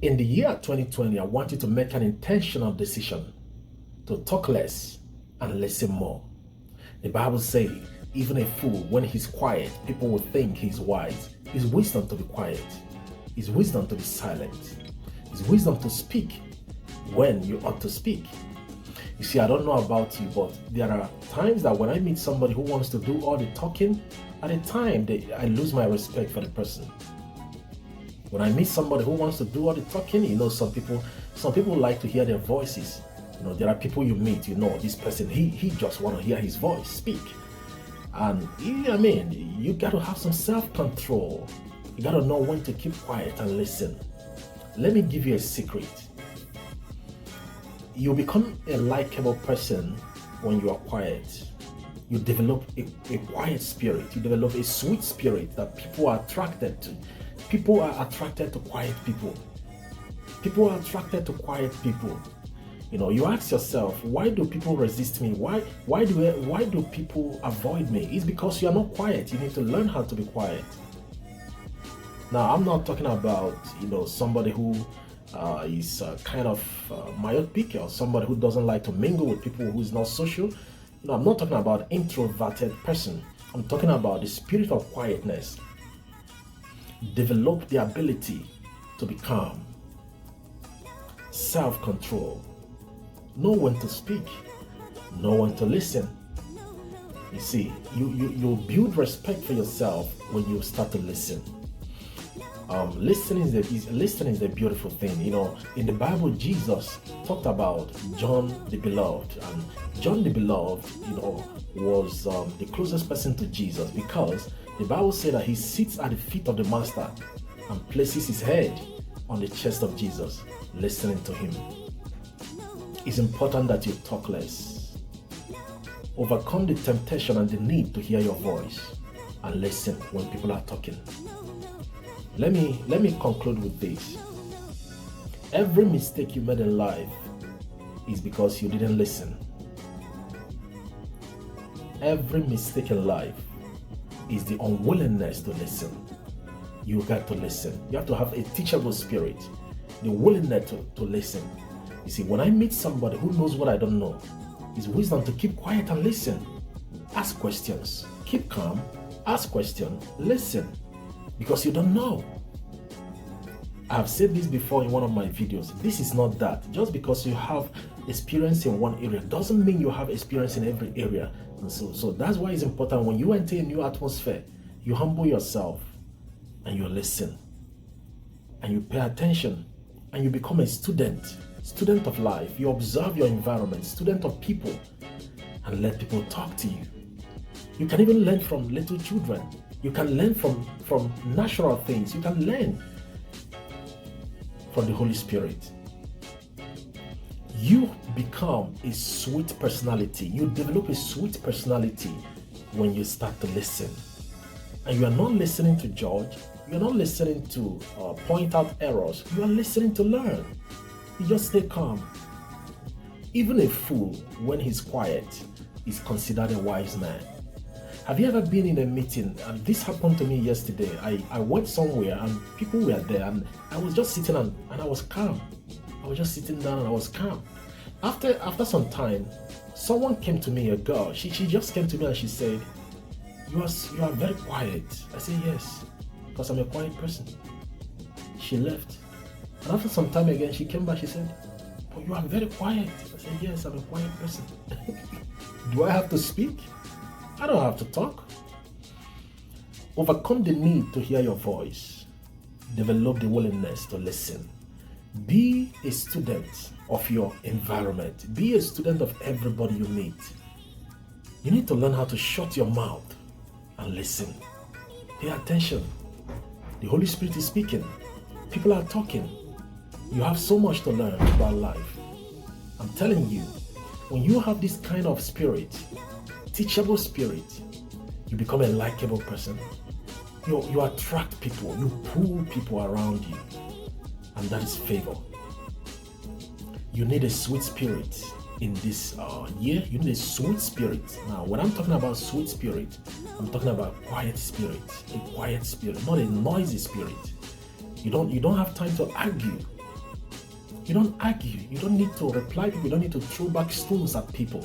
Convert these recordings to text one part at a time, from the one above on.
In the year 2020, I want you to make an intentional decision to talk less and listen more. The Bible says, even a fool, when he's quiet, people will think he's wise. It's wisdom to be quiet. It's wisdom to be silent. It's wisdom to speak when you ought to speak. You see, I don't know about you, but there are times that when I meet somebody who wants to do all the talking, at a time I lose my respect for the person. When I meet somebody who wants to do all the talking, some people like to hear their voices. There are people you meet, this person, he just want to hear his voice speak. And you got to have some self-control. You got to know when to keep quiet and listen. Let me give you a secret. You become a likable person when you are quiet. You develop a quiet spirit. You develop a sweet spirit that people are attracted to. People are attracted to quiet people. People are attracted to quiet people. You ask yourself, why do people resist me? Why do people avoid me? It's because you are not quiet. You need to learn how to be quiet. Now, I'm not talking about somebody who is kind of myopic, or somebody who doesn't like to mingle with people, who is not social. I'm not talking about introverted person. I'm talking about the spirit of quietness. Develop the ability to be calm, self-control, know when to speak, know when to listen. You see, you build respect for yourself when you start to listen. Listening is a beautiful thing. In the Bible, Jesus talked about John the Beloved, and John the Beloved, was the closest person to Jesus, because the Bible said that he sits at the feet of the Master and places his head on the chest of Jesus, listening to him. It's important that you talk less. Overcome the temptation and the need to hear your voice and listen when people are talking. Let me conclude with this. Every mistake you made in life is because you didn't listen. Every mistake in life is the unwillingness to listen. You got to listen. You have to have a teachable spirit, the willingness to listen. You see, when I meet somebody who knows what I don't know, it's wisdom to keep quiet and listen. Ask questions. Keep calm. Ask questions. Listen. Because you don't know. I've said this before in one of my videos. This is not that. Just because you have experience in one area doesn't mean you have experience in every area. And so that's why it's important when you enter a new atmosphere, you humble yourself and you listen and you pay attention and you become a student of life. You observe your environment, student of people, and let people talk to you. You can even learn from little children. You can learn from natural things. You can learn from the Holy Spirit. You become a sweet personality. You develop a sweet personality when you start to listen. And you are not listening to judge. You are not listening to point out errors. You are listening to learn. You just stay calm. Even a fool, when he's quiet, is considered a wise man. Have you ever been in a meeting? And this happened to me yesterday. I went somewhere and people were there, and I was just sitting and I was calm. I was just sitting down and I was calm. After some time, someone came to me, a girl. She just came to me and she said, you are very quiet. I said, yes, because I'm a quiet person. She left. And after some time again, she came back, she said, but you are very quiet. I said, yes, I'm a quiet person. Do I have to speak? I don't have to talk. Overcome the need to hear your voice. Develop the willingness to listen. Be a student of your environment. Be a student of everybody you meet. You need to learn how to shut your mouth and listen. Pay attention. The Holy Spirit is speaking. People are talking. You have so much to learn about life. I'm telling you, when you have this kind of spirit, teachable spirit, you become a likable person. You attract people, you pull people around you, and that is favor. You need a sweet spirit in this year. You need a sweet spirit. Now, when I'm talking about sweet spirit, I'm talking about quiet spirit, a quiet spirit, not a noisy spirit. You don't have time to argue. You don't argue. You don't need to reply people. You don't need to throw back stones at people.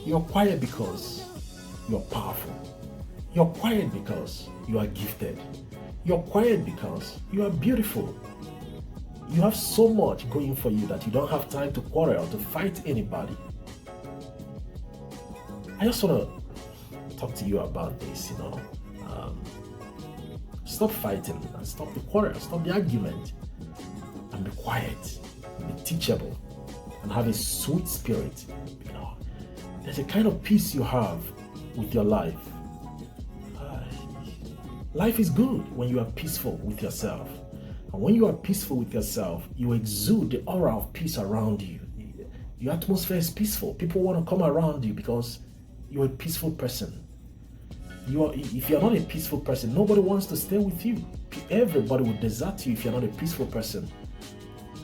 You're quiet because you're powerful. You're quiet because you are gifted. You're quiet because you are beautiful. You have so much going for you that you don't have time to quarrel or to fight anybody. I just want to talk to you about this, Stop fighting and stop the quarrel, stop the argument, and be quiet, and be teachable, and have a sweet spirit. There's a kind of peace you have with your life. Life is good when you are peaceful with yourself. And when you are peaceful with yourself, you exude the aura of peace around you. Your atmosphere is peaceful. People want to come around you because you're a peaceful person. If you're not a peaceful person, nobody wants to stay with you. Everybody will desert you if you're not a peaceful person.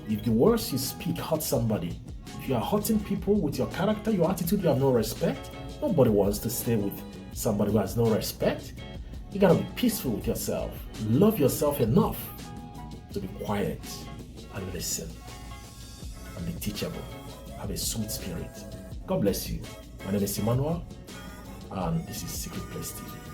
If the words you speak hurt somebody, if you are hurting people with your character, your attitude, you have no respect, nobody wants to stay with somebody who has no respect. You gotta be peaceful with yourself. Love yourself enough to be quiet and listen and be teachable. Have a sweet spirit. God bless you. My name is Emmanuel, and this is Secret Place TV.